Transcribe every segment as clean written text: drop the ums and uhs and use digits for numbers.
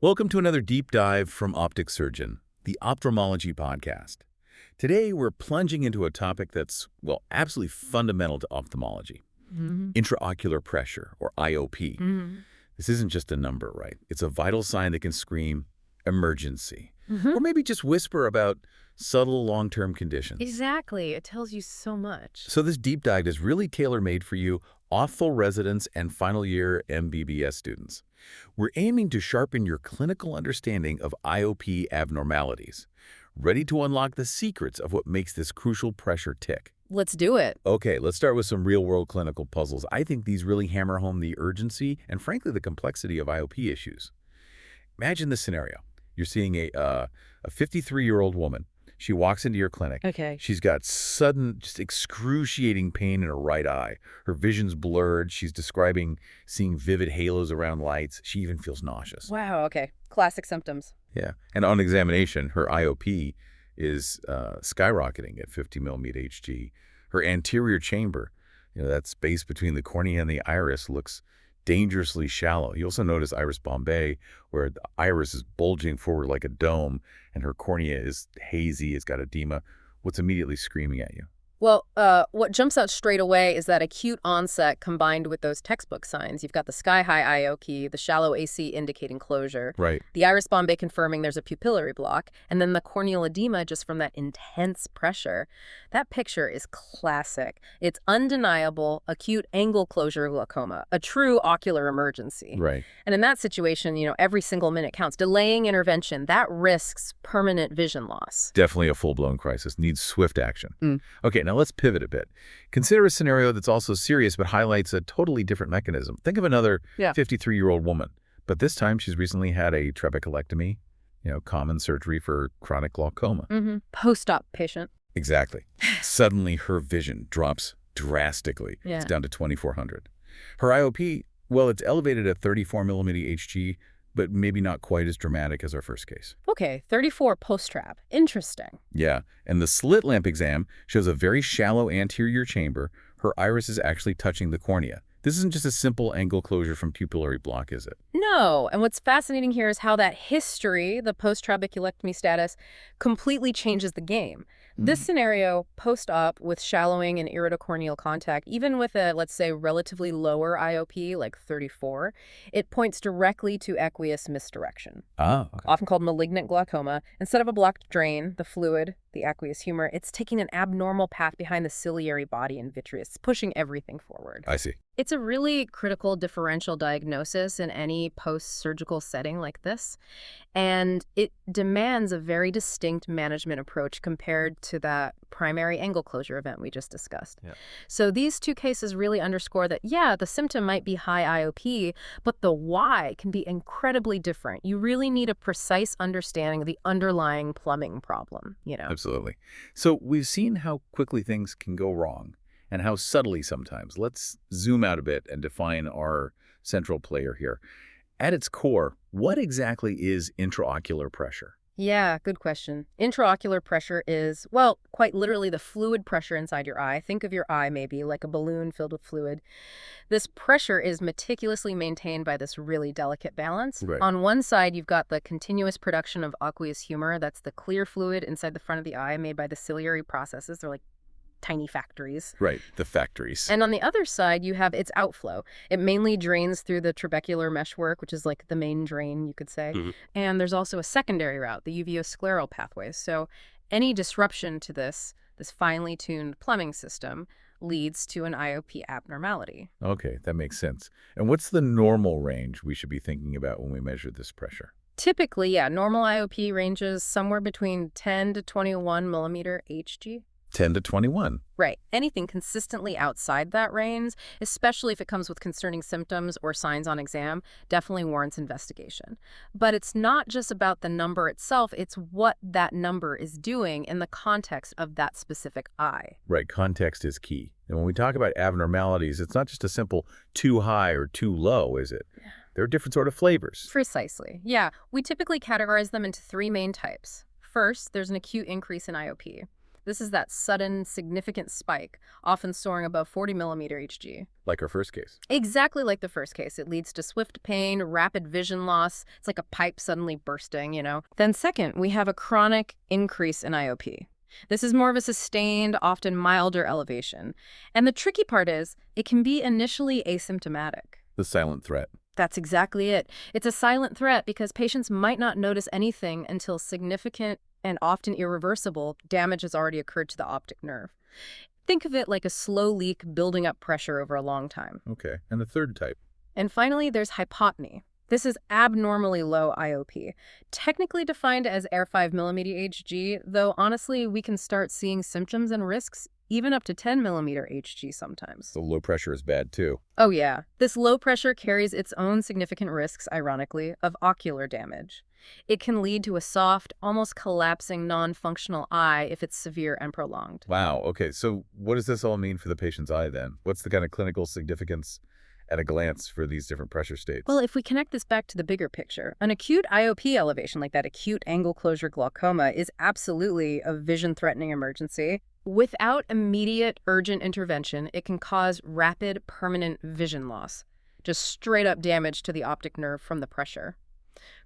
Welcome to another deep dive from Optic Surgeon, the Ophthalmology podcast. Today, we're plunging into a topic that's, well, absolutely fundamental to ophthalmology. Intraocular pressure, or IOP. This isn't just a number, right? It's a vital sign that can scream, emergency. Or maybe just whisper about subtle long-term conditions. Exactly. It tells you so much. So this deep dive is really tailor-made for you, Ophtho residents and final-year MBBS students. We're aiming to sharpen your clinical understanding of IOP abnormalities, ready to unlock the secrets of what makes this crucial pressure tick. Let's do it. Okay, let's start with some real-world clinical puzzles. I think these really hammer home the urgency and, frankly, the complexity of IOP issues. Imagine this scenario. You're seeing a 53-year-old woman. She walks into your clinic. Okay. She's got sudden, just excruciating pain in her right eye. Her vision's blurred. She's describing seeing vivid halos around lights. She even feels nauseous. Wow, okay. Classic symptoms. Yeah. And on examination, her IOP is skyrocketing at 50 millimeter Hg. Her anterior chamber, that space between the cornea and the iris, looks dangerously shallow. You also notice iris bombé, where the iris is bulging forward like a dome, and her cornea is hazy, it's got edema. What's immediately screaming at you? Well, what jumps out straight away is that acute onset combined with those textbook signs. You've got the sky-high IOP, the shallow AC indicating closure, Right. the iris bombé confirming there's a pupillary block, and then the corneal edema just from that intense pressure. That picture is classic. It's undeniable acute angle closure glaucoma, a true ocular emergency. Right. And in that situation, every single minute counts. Delaying intervention, that risks permanent vision loss. Definitely a full-blown crisis. Needs swift action. Okay, now let's pivot a bit. Consider a scenario that's also serious but highlights a totally different mechanism. Think of another 53-year-old woman, but this time she's recently had a trabeculectomy, common surgery for chronic glaucoma. Post-op patient. Exactly. Suddenly her vision drops drastically. Yeah. It's down to 2400. Her IOP, well, it's elevated at 34 millimeter Hg, but maybe not quite as dramatic as our first case. Okay, 34 post-trap. Interesting. Yeah, and the slit lamp exam shows a very shallow anterior chamber. Her iris is actually touching the cornea. This isn't just a simple angle closure from pupillary block, is it? No, and what's fascinating here is how that history, the post-trabeculectomy status, completely changes the game. This scenario, post-op with shallowing and iridocorneal contact, even with a, let's say, relatively lower IOP, like 34, it points directly to aqueous misdirection. Ah, okay. Often called malignant glaucoma. Instead of a blocked drain, the fluid, the aqueous humor, it's taking an abnormal path behind the ciliary body and vitreous, pushing everything forward. I see. It's a really critical differential diagnosis in any post-surgical setting like this, and it demands a very distinct management approach compared to that primary angle closure event we just discussed. Yeah. So these two cases really underscore that, yeah, the symptom might be high IOP, but the why can be incredibly different. You really need a precise understanding of the underlying plumbing problem, Absolutely. So we've seen how quickly things can go wrong and how subtly sometimes. Let's zoom out a bit and define our central player here. At its core, what exactly is intraocular pressure? Yeah, good question. Intraocular pressure is, well, quite literally the fluid pressure inside your eye. Think of your eye maybe like a balloon filled with fluid. This pressure is meticulously maintained by this really delicate balance. Right. On one side, you've got the continuous production of aqueous humor. That's the clear fluid inside the front of the eye made by the ciliary processes. They're like tiny factories. Right, the factories. And on the other side, you have its outflow. It mainly drains through the trabecular meshwork, which is like the main drain, you could say. And there's also a secondary route, the uveoscleral pathways. So any disruption to this finely tuned plumbing system leads to an IOP abnormality. Okay, that makes sense. And what's the normal range we should be thinking about when we measure this pressure? Typically, normal IOP ranges somewhere between 10 to 21 millimeter Hg. 10 to 21. Right. Anything consistently outside that range, especially if it comes with concerning symptoms or signs on exam, definitely warrants investigation. But it's not just about the number itself, it's what that number is doing in the context of that specific eye. Right, context is key. And when we talk about abnormalities, it's not just a simple too high or too low, is it? There are different sort of flavors. Precisely. Yeah. We typically categorize them into three main types. First, there's an acute increase in IOP. This is that sudden, significant spike, often soaring above 40 millimeter Hg. Like our first case. Exactly like the first case. It leads to swift pain, rapid vision loss. It's like a pipe suddenly bursting, you know. Then second, we have a chronic increase in IOP. This is more of a sustained, often milder elevation. And the tricky part is, it can be initially asymptomatic. The silent threat. That's exactly it. It's a silent threat because patients might not notice anything until significant and often irreversible damage has already occurred to the optic nerve. Think of it like a slow leak building up pressure over a long time. Okay. And the third type? And finally, there's hypotony. This is abnormally low IOP, technically defined as air 5 millimeter Hg, though honestly, we can start seeing symptoms and risks even up to 10 millimeter Hg sometimes. So low pressure is bad too. Oh yeah. This low pressure carries its own significant risks, ironically, of ocular damage. It can lead to a soft, almost collapsing non-functional eye if it's severe and prolonged. Wow. Okay. So what does this all mean for the patient's eye then? What's the kind of clinical significance at a glance for these different pressure states? Well, if we connect this back to the bigger picture, an acute IOP elevation like that acute angle closure glaucoma is absolutely a vision-threatening emergency. Without immediate urgent intervention, it can cause rapid, permanent vision loss, just straight-up damage to the optic nerve from the pressure.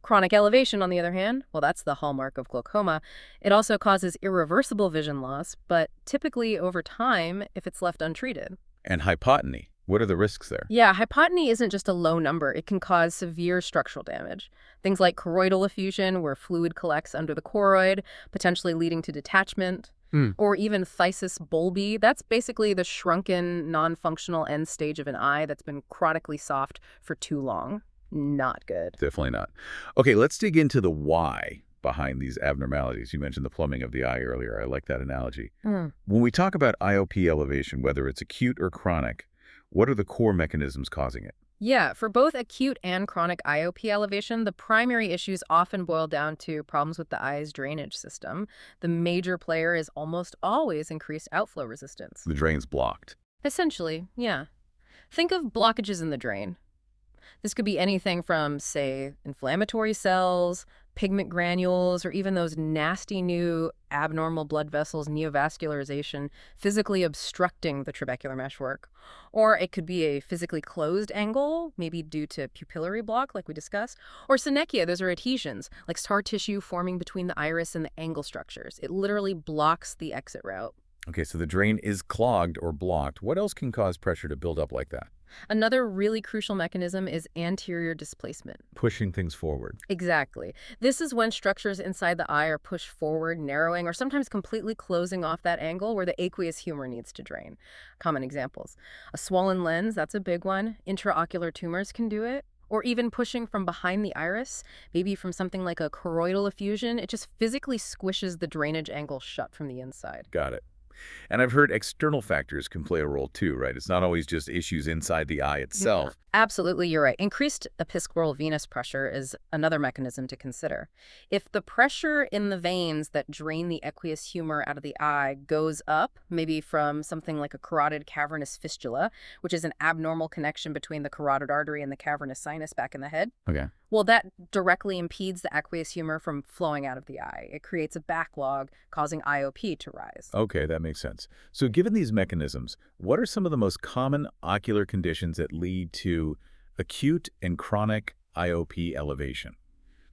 Chronic elevation, on the other hand, well, that's the hallmark of glaucoma. It also causes irreversible vision loss, but typically over time if it's left untreated. And hypotony. What are the risks there? Yeah, hypotony isn't just a low number. It can cause severe structural damage. Things like choroidal effusion, where fluid collects under the choroid, potentially leading to detachment. Or even phthisis bulbi. That's basically the shrunken, non-functional end stage of an eye that's been chronically soft for too long. Not good. Definitely not. Okay, let's dig into the why behind these abnormalities. You mentioned the plumbing of the eye earlier. I like that analogy. When we talk about IOP elevation, whether it's acute or chronic, what are the core mechanisms causing it? Yeah, for both acute and chronic IOP elevation, the primary issues often boil down to problems with the eye's drainage system. The major player is almost always increased outflow resistance. The drain's blocked. Essentially, yeah. Think of blockages in the drain. This could be anything from, say, inflammatory cells, pigment granules, or even those nasty new abnormal blood vessels, neovascularization, physically obstructing the trabecular meshwork. Or it could be a physically closed angle, maybe due to pupillary block, like we discussed. Or synechia, those are adhesions, like scar tissue forming between the iris and the angle structures. It literally blocks the exit route. Okay, so the drain is clogged or blocked. What else can cause pressure to build up like that? Another really crucial mechanism is anterior displacement. Pushing things forward. Exactly. This is when structures inside the eye are pushed forward, narrowing, or sometimes completely closing off that angle where the aqueous humor needs to drain. Common examples. A swollen lens, that's a big one. Intraocular tumors can do it. Or even pushing from behind the iris, maybe from something like a choroidal effusion. It just physically squishes the drainage angle shut from the inside. Got it. And I've heard external factors can play a role too, right? It's not always just issues inside the eye itself. Yeah, absolutely, you're right. Increased episcleral venous pressure is another mechanism to consider. If the pressure in the veins that drain the aqueous humor out of the eye goes up, maybe from something like a carotid cavernous fistula, which is an abnormal connection between the carotid artery and the cavernous sinus back in the head, Okay. well, that directly impedes the aqueous humor from flowing out of the eye. It creates a backlog, causing IOP to rise. Okay, that makes sense. So given these mechanisms, what are some of the most common ocular conditions that lead to acute and chronic IOP elevation?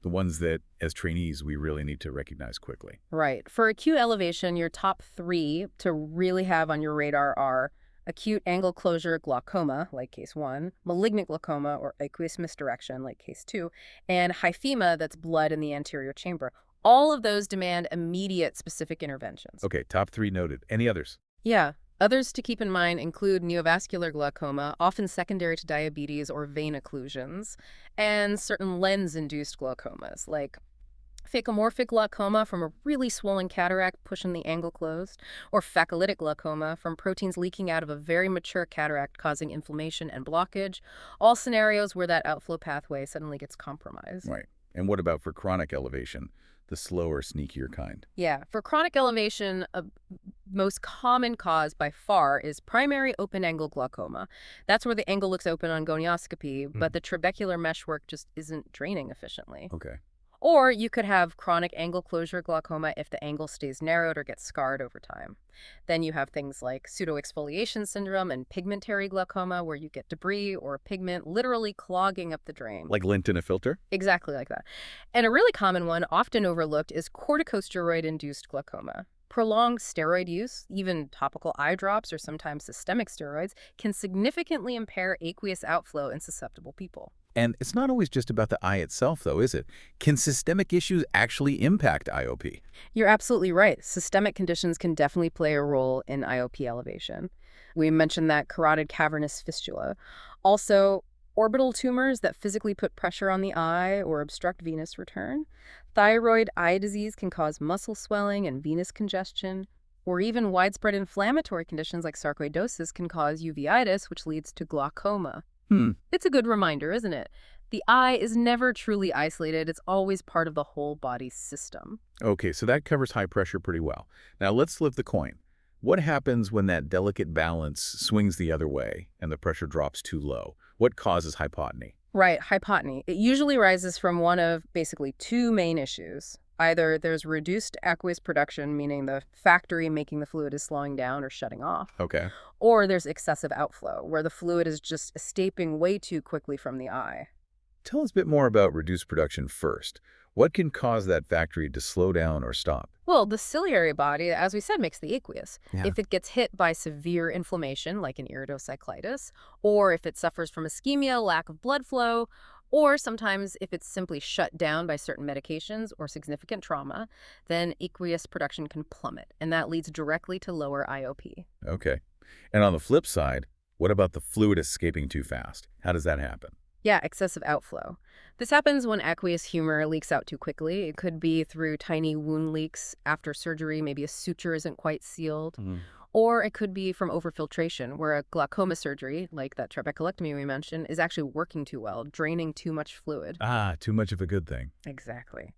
The ones that, as trainees, we really need to recognize quickly. Right. For acute elevation, your top three to really have on your radar are acute angle closure glaucoma, like case 1, malignant glaucoma or aqueous misdirection, like case 2, and hyphema, that's blood in the anterior chamber. All of those demand immediate specific interventions. Okay, top 3 noted. Any others? Yeah. Others to keep in mind include neovascular glaucoma, often secondary to diabetes or vein occlusions, and certain lens-induced glaucomas, like phacomorphic glaucoma from a really swollen cataract pushing the angle closed, or phacolytic glaucoma from proteins leaking out of a very mature cataract causing inflammation and blockage, all scenarios where that outflow pathway suddenly gets compromised. Right. And what about for chronic elevation, the slower, sneakier kind? Yeah, for chronic elevation, a most common cause by far is primary open-angle glaucoma. That's where the angle looks open on gonioscopy, but the trabecular meshwork just isn't draining efficiently. Okay. Or you could have chronic angle closure glaucoma if the angle stays narrowed or gets scarred over time. Then you have things like pseudoexfoliation syndrome and pigmentary glaucoma, where you get debris or pigment literally clogging up the drain. Like lint in a filter? Exactly like that. And a really common one, often overlooked, is corticosteroid-induced glaucoma. Prolonged steroid use, even topical eye drops or sometimes systemic steroids, can significantly impair aqueous outflow in susceptible people. And it's not always just about the eye itself, though, is it? Can systemic issues actually impact IOP? You're absolutely right. Systemic conditions can definitely play a role in IOP elevation. We mentioned that carotid cavernous fistula. Also, orbital tumors that physically put pressure on the eye or obstruct venous return. Thyroid eye disease can cause muscle swelling and venous congestion. Or even widespread inflammatory conditions like sarcoidosis can cause uveitis, which leads to glaucoma. It's a good reminder, isn't it? The eye is never truly isolated. It's always part of the whole body system. Okay, so that covers high pressure pretty well. Now let's flip the coin. What happens when that delicate balance swings the other way and the pressure drops too low? What causes hypotony? Right, hypotony. It usually rises from one of basically two main issues. Either there's reduced aqueous production, meaning the factory making the fluid is slowing down or shutting off. Okay. Or there's excessive outflow, where the fluid is just escaping way too quickly from the eye. Tell us a bit more about reduced production first. What can cause that factory to slow down or stop? Well, the ciliary body, as we said, makes the aqueous. Yeah. If it gets hit by severe inflammation, like an iridocyclitis, or if it suffers from ischemia, lack of blood flow, or sometimes if it's simply shut down by certain medications or significant trauma, then aqueous production can plummet, and that leads directly to lower IOP. Okay. And on the flip side, what about the fluid escaping too fast? How does that happen? Yeah, excessive outflow. This happens when aqueous humor leaks out too quickly. It could be through tiny wound leaks after surgery, maybe a suture isn't quite sealed. Or it could be from overfiltration, where a glaucoma surgery, like that trabeculectomy we mentioned, is actually working too well, draining too much fluid. Ah, too much of a good thing. Exactly.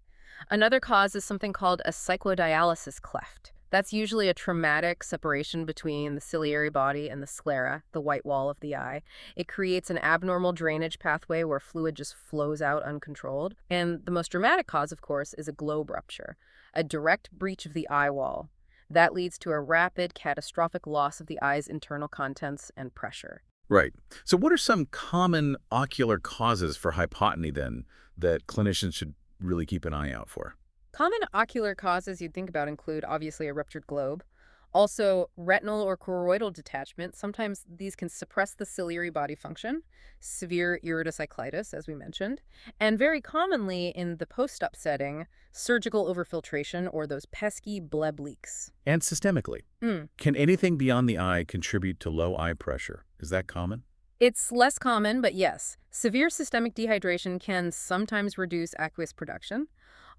Another cause is something called a cyclodialysis cleft. That's usually a traumatic separation between the ciliary body and the sclera, the white wall of the eye. It creates an abnormal drainage pathway where fluid just flows out uncontrolled. And the most dramatic cause, of course, is a globe rupture, a direct breach of the eye wall. That leads to a rapid, catastrophic loss of the eye's internal contents and pressure. Right. So what are some common ocular causes for hypotony, then, that clinicians should really keep an eye out for? Common ocular causes you'd think about include, obviously, a ruptured globe. Also, retinal or choroidal detachment. Sometimes these can suppress the ciliary body function, severe iridocyclitis, as we mentioned, and very commonly in the post-op setting, surgical overfiltration or those pesky bleb leaks. And systemically. Can anything beyond the eye contribute to low eye pressure? Is that common? It's less common, but yes, severe systemic dehydration can sometimes reduce aqueous production.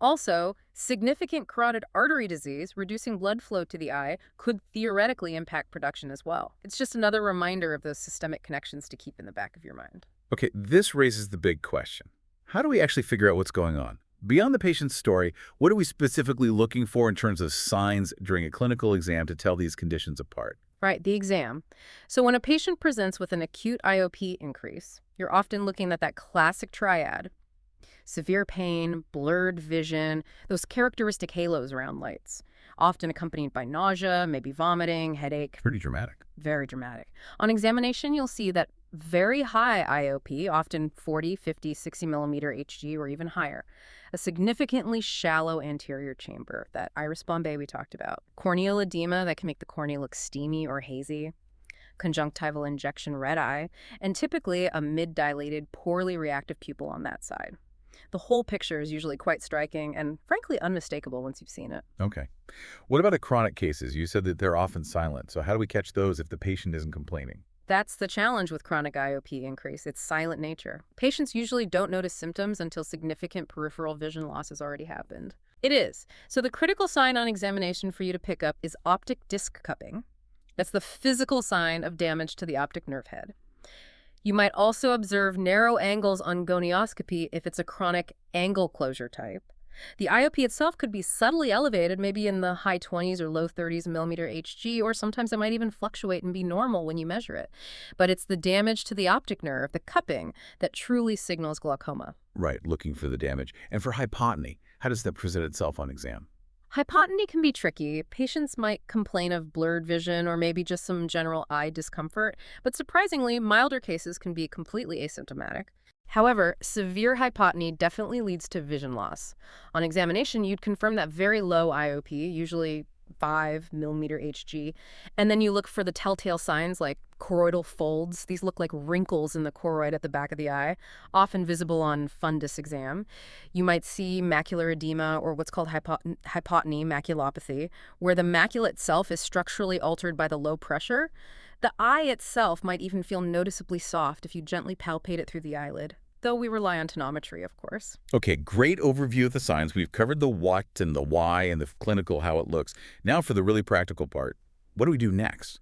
Also, significant carotid artery disease, reducing blood flow to the eye, could theoretically impact production as well. It's just another reminder of those systemic connections to keep in the back of your mind. Okay, this raises the big question. How do we actually figure out what's going on? Beyond the patient's story, what are we specifically looking for in terms of signs during a clinical exam to tell these conditions apart? Right, the exam. So when a patient presents with an acute IOP increase, you're often looking at that classic triad: severe pain, blurred vision, those characteristic halos around lights, often accompanied by nausea, maybe vomiting, headache. Pretty dramatic. Very dramatic. On examination, you'll see that very high IOP, often 40, 50, 60 millimeter Hg or even higher. A significantly shallow anterior chamber, that iris bombé we talked about. Corneal edema that can make the cornea look steamy or hazy. Conjunctival injection red eye. And typically a mid-dilated, poorly reactive pupil on that side. The whole picture is usually quite striking and, frankly, unmistakable once you've seen it. Okay. What about the chronic cases? You said that they're often silent. So how do we catch those if the patient isn't complaining? That's the challenge with chronic IOP increase. It's silent nature. Patients usually don't notice symptoms until significant peripheral vision loss has already happened. It is. So the critical sign on examination for you to pick up is optic disc cupping. That's the physical sign of damage to the optic nerve head. You might also observe narrow angles on gonioscopy if it's a chronic angle closure type. The IOP itself could be subtly elevated, maybe in the high 20s or low 30s millimeter Hg, or sometimes it might even fluctuate and be normal when you measure it. But it's the damage to the optic nerve, the cupping, that truly signals glaucoma. Right, looking for the damage. And for hypotony, how does that present itself on exam? Hypotony can be tricky. Patients might complain of blurred vision or maybe just some general eye discomfort, but surprisingly, milder cases can be completely asymptomatic. However, severe hypotony definitely leads to vision loss. On examination, you'd confirm that very low IOP, usually 5 millimeter Hg, and then you look for the telltale signs like choroidal folds. These look like wrinkles in the choroid at the back of the eye, often visible on fundus exam. You might see macular edema, or what's called hypotony maculopathy, where the macula itself is structurally altered by the low pressure. The eye itself might even feel noticeably soft if you gently palpate it through the eyelid, though we rely on tonometry, of course. Okay, great overview of the signs. We've covered the what and the why and the clinical how it looks. Now for the really practical part. What do we do next?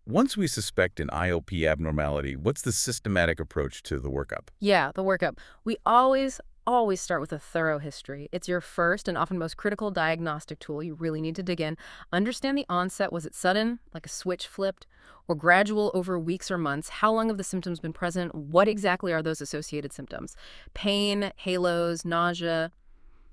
Once we suspect an IOP abnormality, what's the systematic approach to the workup? Yeah, the workup. We always start with a thorough history. It's your first and often most critical diagnostic tool. You really need to dig in. Understand the onset. Was it sudden, like a switch flipped, or gradual over weeks or months? How long have the symptoms been present? What exactly are those associated symptoms? Pain, halos, nausea,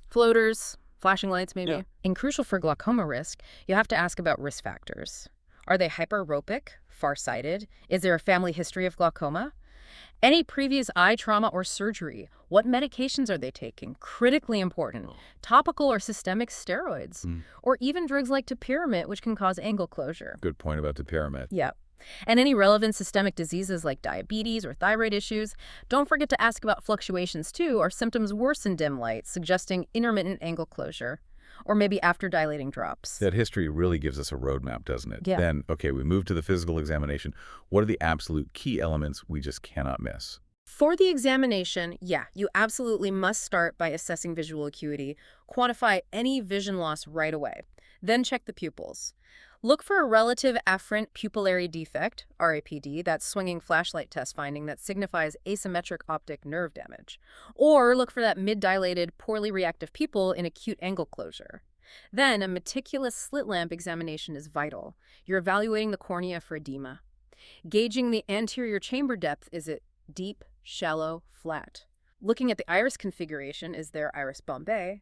floaters, flashing lights maybe? Yeah. And crucial for glaucoma risk, you have to ask about risk factors. Are they hyperopic, farsighted? Is there a family history of glaucoma? Any previous eye trauma or surgery? What medications are they taking? Critically important. Topical or systemic steroids. Or even drugs like topiramate, which can cause angle closure. Good point about topiramate. Yeah. And any relevant systemic diseases like diabetes or thyroid issues. Don't forget to ask about fluctuations too. Are symptoms worse in dim light, suggesting intermittent angle closure? Or maybe after dilating drops. That history really gives us a roadmap, doesn't it? Yeah. Then, okay, we move to the physical examination. What are the absolute key elements we just cannot miss? For the examination, yeah, you absolutely must start by assessing visual acuity. Quantify any vision loss right away. Then check the pupils. Look for a relative afferent pupillary defect, RAPD, that swinging flashlight test finding that signifies asymmetric optic nerve damage. Or look for that mid-dilated, poorly reactive pupil in acute angle closure. Then, a meticulous slit lamp examination is vital. You're evaluating the cornea for edema. Gauging the anterior chamber depth, is it deep, shallow, flat? Looking at the iris configuration, is there iris bombée?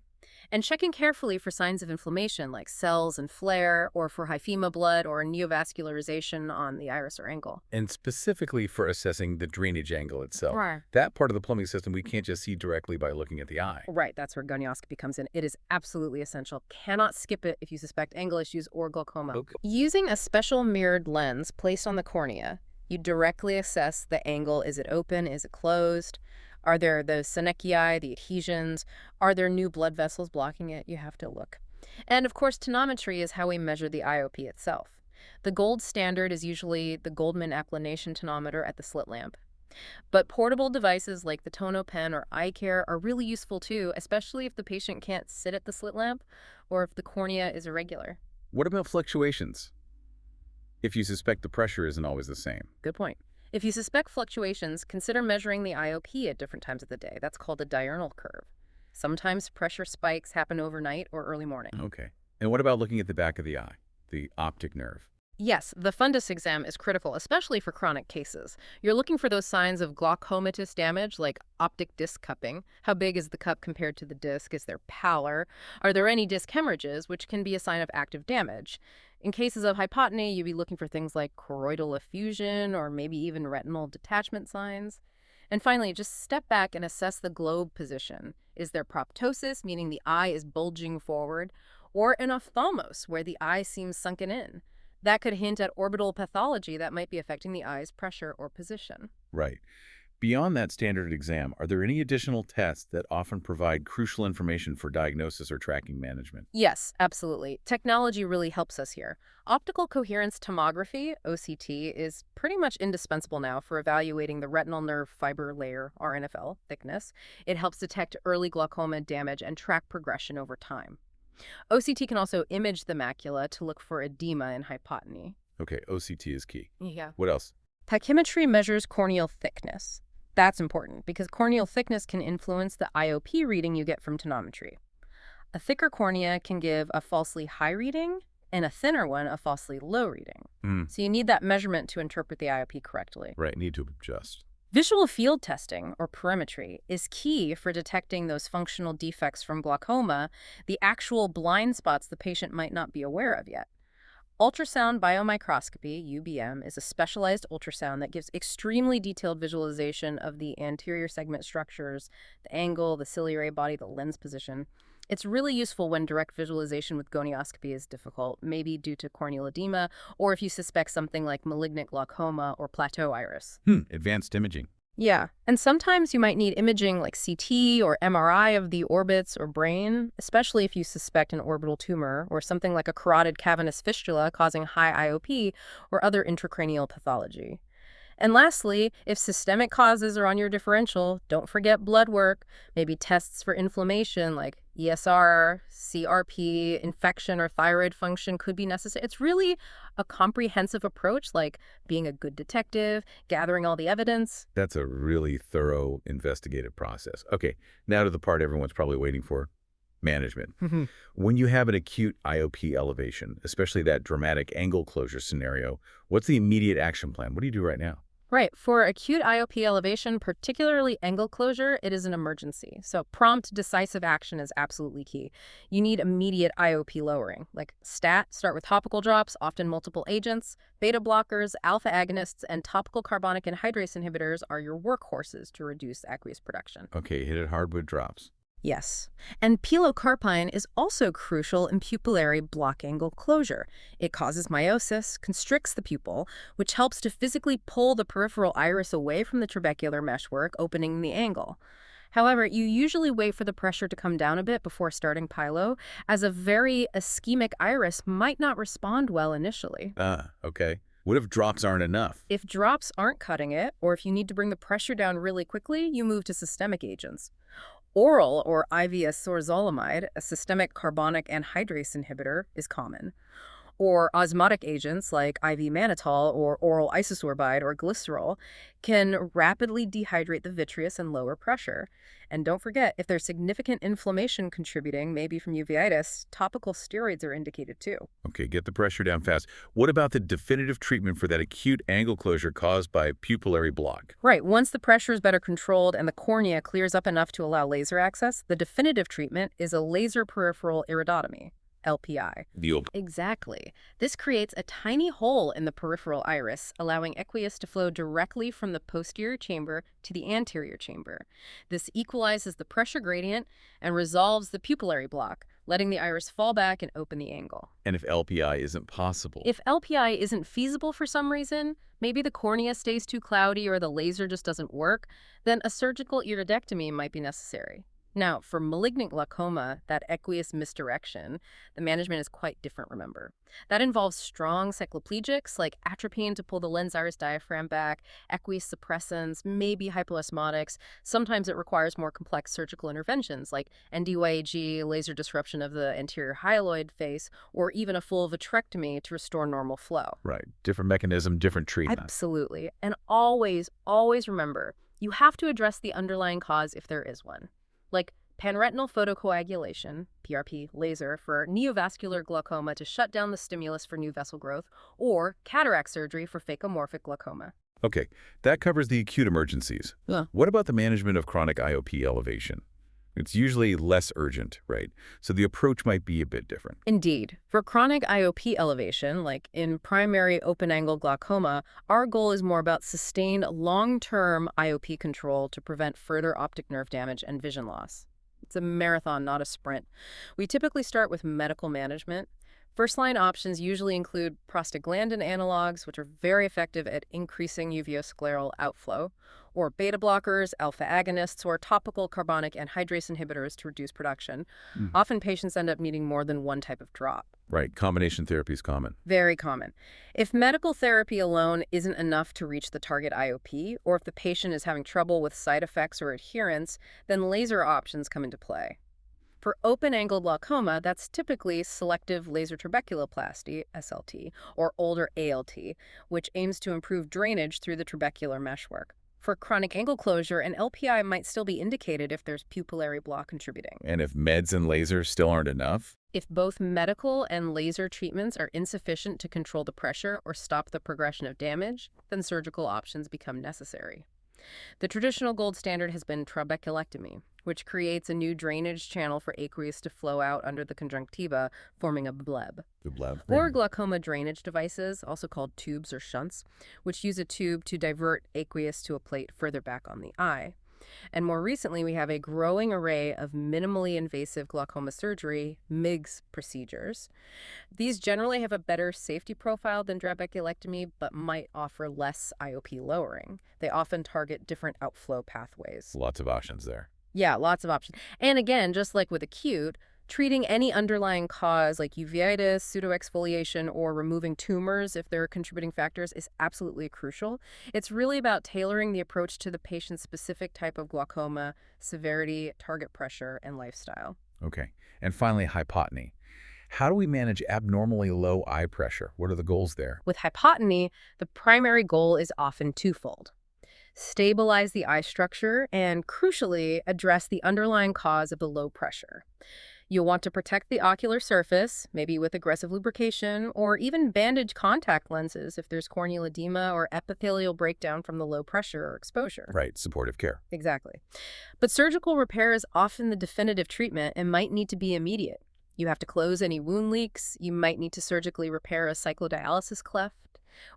And checking carefully for signs of inflammation like cells and flare, or for hyphema blood or neovascularization on the iris or angle. And specifically for assessing the drainage angle itself. Right. That part of the plumbing system we can't just see directly by looking at the eye. Right, that's where gonioscopy comes in. It is absolutely essential. Cannot skip it if you suspect angle issues or glaucoma. Okay. Using a special mirrored lens placed on the cornea, you directly assess the angle. Is it open? Is it closed? Are there the synechia, the adhesions? Are there new blood vessels blocking it? You have to look. And of course, tonometry is how we measure the IOP itself. The gold standard is usually the Goldman applanation tonometer at the slit lamp. But portable devices like the TonoPen or iCare are really useful too, especially if the patient can't sit at the slit lamp or if the cornea is irregular. What about fluctuations? If you suspect the pressure isn't always the same. Good point. If you suspect fluctuations, consider measuring the IOP at different times of the day. That's called a diurnal curve. Sometimes pressure spikes happen overnight or early morning. Okay. And what about looking at the back of the eye, the optic nerve? Yes, the fundus exam is critical, especially for chronic cases. You're looking for those signs of glaucomatous damage, like optic disc cupping. How big is the cup compared to the disc? Is there pallor? Are there any disc hemorrhages, which can be a sign of active damage? In cases of hypotony, you'd be looking for things like choroidal effusion or maybe even retinal detachment signs. And finally, just step back and assess the globe position. Is there proptosis, meaning the eye is bulging forward, or an ophthalmos, where the eye seems sunken in? That could hint at orbital pathology that might be affecting the eye's pressure or position. Right. Beyond that standard exam, are there any additional tests that often provide crucial information for diagnosis or tracking management? Yes, absolutely. Technology really helps us here. Optical coherence tomography, OCT, is pretty much indispensable now for evaluating the retinal nerve fiber layer, RNFL, thickness. It helps detect early glaucoma damage and track progression over time. OCT can also image the macula to look for edema and hypotony. Okay, OCT is key. Yeah. What else? Tachymetry measures corneal thickness. That's important because corneal thickness can influence the IOP reading you get from tonometry. A thicker cornea can give a falsely high reading, and a thinner one a falsely low reading. So you need that measurement to interpret the IOP correctly. Right, need to adjust. Visual field testing, or perimetry, is key for detecting those functional defects from glaucoma, the actual blind spots the patient might not be aware of yet. Ultrasound biomicroscopy, UBM, is a specialized ultrasound that gives extremely detailed visualization of the anterior segment structures, the angle, the ciliary body, the lens position. It's really useful when direct visualization with gonioscopy is difficult, maybe due to corneal edema, or if you suspect something like malignant glaucoma or plateau iris. Advanced imaging. Yeah, and sometimes you might need imaging like CT or MRI of the orbits or brain, especially if you suspect an orbital tumor or something like a carotid cavernous fistula causing high IOP or other intracranial pathology. And lastly, if systemic causes are on your differential, don't forget blood work, maybe tests for inflammation like ESR, CRP, infection, or thyroid function could be necessary. It's really a comprehensive approach, like being a good detective, gathering all the evidence. That's a really thorough investigative process. Okay, now to the part everyone's probably waiting for. Management. When you have an acute IOP elevation, especially that dramatic angle closure scenario, what's the immediate action plan? What do you do right now? Right. For acute IOP elevation, particularly angle closure, it is an emergency. So prompt, decisive action is absolutely key. You need immediate IOP lowering, like start with topical drops, often multiple agents. Beta blockers, alpha agonists, and topical carbonic anhydrase inhibitors are your workhorses to reduce aqueous production. Okay, hit it hard with drops. Yes. And pilocarpine is also crucial in pupillary block angle closure. It causes meiosis, constricts the pupil, which helps to physically pull the peripheral iris away from the trabecular meshwork, opening the angle. However, you usually wait for the pressure to come down a bit before starting pilo, as a very ischemic iris might not respond well initially. Okay. What if drops aren't enough? If drops aren't cutting it, or if you need to bring the pressure down really quickly, you move to systemic agents. Oral or IV azorzolomide, a systemic carbonic anhydrase inhibitor, is common. Or osmotic agents like IV mannitol or oral isosorbide or glycerol can rapidly dehydrate the vitreous and lower pressure. And don't forget, if there's significant inflammation contributing, maybe from uveitis, topical steroids are indicated too. Okay, get the pressure down fast. What about the definitive treatment for that acute angle closure caused by pupillary block? Right. Once the pressure is better controlled and the cornea clears up enough to allow laser access, the definitive treatment is a laser peripheral iridotomy. LPI. Exactly. This creates a tiny hole in the peripheral iris, allowing aqueous to flow directly from the posterior chamber to the anterior chamber. This equalizes the pressure gradient and resolves the pupillary block, letting the iris fall back and open the angle. And if LPI isn't possible? If LPI isn't feasible for some reason, maybe the cornea stays too cloudy or the laser just doesn't work, then a surgical iridectomy might be necessary. Now, for malignant glaucoma, that aqueous misdirection, the management is quite different, remember. That involves strong cycloplegics like atropine to pull the lens iris diaphragm back, aqueous suppressants, maybe hypoosmotics. Sometimes it requires more complex surgical interventions like NDYAG, laser disruption of the anterior hyaloid face, or even a full vitrectomy to restore normal flow. Right. Different mechanism, different treatment. Absolutely. And always, always remember, you have to address the underlying cause if there is one. Like panretinal photocoagulation, PRP, laser for neovascular glaucoma to shut down the stimulus for new vessel growth, or cataract surgery for phacomorphic glaucoma. Okay, that covers the acute emergencies. What about the management of chronic IOP elevation? It's usually less urgent, right? So the approach might be a bit different. Indeed. For chronic IOP elevation, like in primary open-angle glaucoma, our goal is more about sustained long-term IOP control to prevent further optic nerve damage and vision loss. It's a marathon, not a sprint. We typically start with medical management. First-line options usually include prostaglandin analogs, which are very effective at increasing uveoscleral outflow, or beta blockers, alpha agonists, or topical carbonic anhydrase inhibitors to reduce production. Often patients end up needing more than one type of drop. Right, combination therapy is common. Very common. If medical therapy alone isn't enough to reach the target IOP, or if the patient is having trouble with side effects or adherence, then laser options come into play. For open-angle glaucoma, that's typically selective laser trabeculoplasty, SLT, or older ALT, which aims to improve drainage through the trabecular meshwork. For chronic angle closure, an LPI might still be indicated if there's pupillary block contributing. And if meds and lasers still aren't enough? If both medical and laser treatments are insufficient to control the pressure or stop the progression of damage, then surgical options become necessary. The traditional gold standard has been trabeculectomy, which creates a new drainage channel for aqueous to flow out under the conjunctiva, forming a bleb. The bleb. Or glaucoma drainage devices, also called tubes or shunts, which use a tube to divert aqueous to a plate further back on the eye. And more recently, we have a growing array of minimally invasive glaucoma surgery, MIGS procedures. These generally have a better safety profile than trabeculectomy, but might offer less IOP lowering. They often target different outflow pathways. Lots of options there. Yeah, lots of options. And again, just like with acute, treating any underlying cause like uveitis, pseudoexfoliation, or removing tumors if there are contributing factors is absolutely crucial. It's really about tailoring the approach to the patient's specific type of glaucoma, severity, target pressure, and lifestyle. Okay. And finally, hypotony. How do we manage abnormally low eye pressure? What are the goals there? With hypotony, the primary goal is often twofold. Stabilize the eye structure and, crucially, address the underlying cause of the low pressure. You'll want to protect the ocular surface, maybe with aggressive lubrication, or even bandage contact lenses if there's corneal edema or epithelial breakdown from the low pressure or exposure. Right, supportive care. Exactly. But surgical repair is often the definitive treatment and might need to be immediate. You have to close any wound leaks, you might need to surgically repair a cyclodialysis cleft,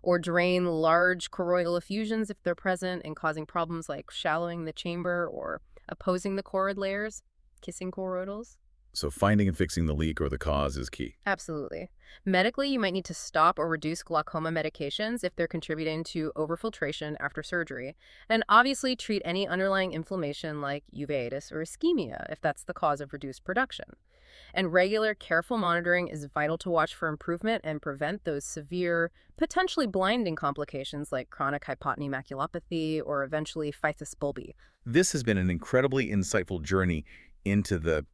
or drain large choroidal effusions if they're present and causing problems like shallowing the chamber or opposing the choroid layers, kissing choroidals. So finding and fixing the leak or the cause is key. Absolutely. Medically, you might need to stop or reduce glaucoma medications if they're contributing to overfiltration after surgery, and obviously treat any underlying inflammation like uveitis or ischemia if that's the cause of reduced production. And regular, careful monitoring is vital to watch for improvement and prevent those severe, potentially blinding complications like chronic hypotony maculopathy or eventually phthisis bulbi. This has been an incredibly insightful journey into the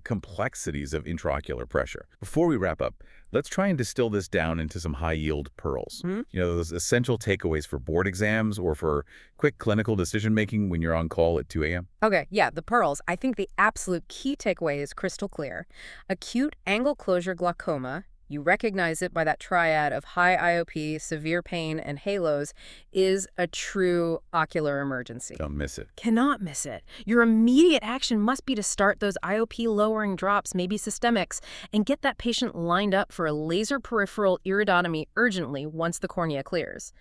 complexities of intraocular pressure. Before we wrap up, let's try and distill this down into some high-yield pearls. Those essential takeaways for board exams or for quick clinical decision-making when you're on call at 2 a.m. Okay, yeah, the pearls. I think the absolute key takeaway is crystal clear. Acute angle closure glaucoma, you recognize it by that triad of high IOP, severe pain, and halos, is a true ocular emergency. Don't miss it. Cannot miss it. Your immediate action must be to start those IOP-lowering drops, maybe systemics, and get that patient lined up for a laser peripheral iridotomy urgently once the cornea clears.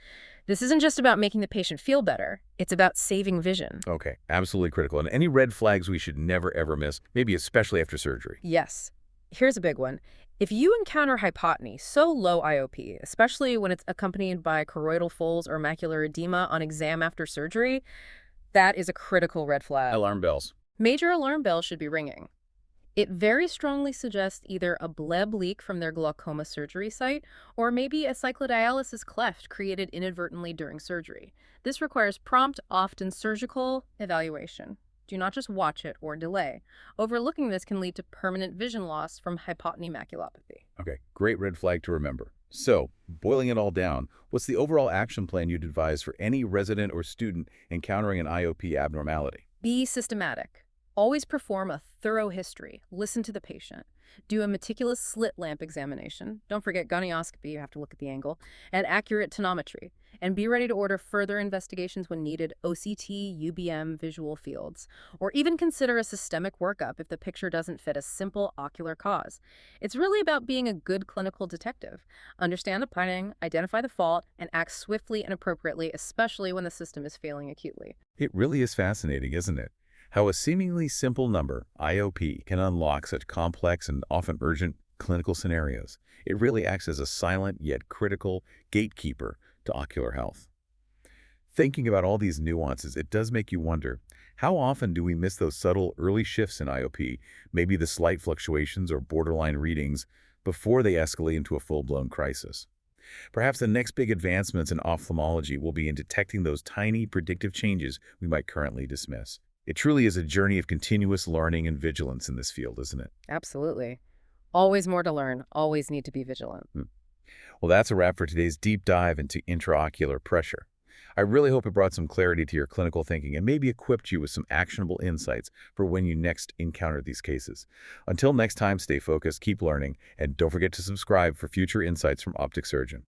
This isn't just about making the patient feel better. It's about saving vision. Okay, absolutely critical. And any red flags we should never, ever miss, maybe especially after surgery. Yes. Here's a big one. If you encounter hypotony, so low IOP, especially when it's accompanied by choroidal folds or macular edema on exam after surgery, that is a critical red flag. Alarm bells. Major alarm bells should be ringing. It very strongly suggests either a bleb leak from their glaucoma surgery site or maybe a cyclodialysis cleft created inadvertently during surgery. This requires prompt, often surgical evaluation. Do not just watch it or delay. Overlooking this can lead to permanent vision loss from hypotony maculopathy. Okay, great red flag to remember. So, boiling it all down, what's the overall action plan you'd advise for any resident or student encountering an IOP abnormality? Be systematic. Always perform a thorough history. Listen to the patient. Do a meticulous slit lamp examination. Don't forget gonioscopy, you have to look at the angle, and accurate tonometry. And be ready to order further investigations when needed, OCT, UBM, visual fields. Or even consider a systemic workup if the picture doesn't fit a simple ocular cause. It's really about being a good clinical detective. Understand the pattern, identify the fault, and act swiftly and appropriately, especially when the system is failing acutely. It really is fascinating, isn't it? How a seemingly simple number, IOP, can unlock such complex and often urgent clinical scenarios. It really acts as a silent yet critical gatekeeper to ocular health. Thinking about all these nuances, it does make you wonder, how often do we miss those subtle early shifts in IOP, maybe the slight fluctuations or borderline readings, before they escalate into a full-blown crisis? Perhaps the next big advancements in ophthalmology will be in detecting those tiny predictive changes we might currently dismiss. It truly is a journey of continuous learning and vigilance in this field, isn't it? Absolutely. Always more to learn. Always need to be vigilant. Well, that's a wrap for today's deep dive into intraocular pressure. I really hope it brought some clarity to your clinical thinking and maybe equipped you with some actionable insights for when you next encounter these cases. Until next time, stay focused, keep learning, and don't forget to subscribe for future insights from Optic Surgeon.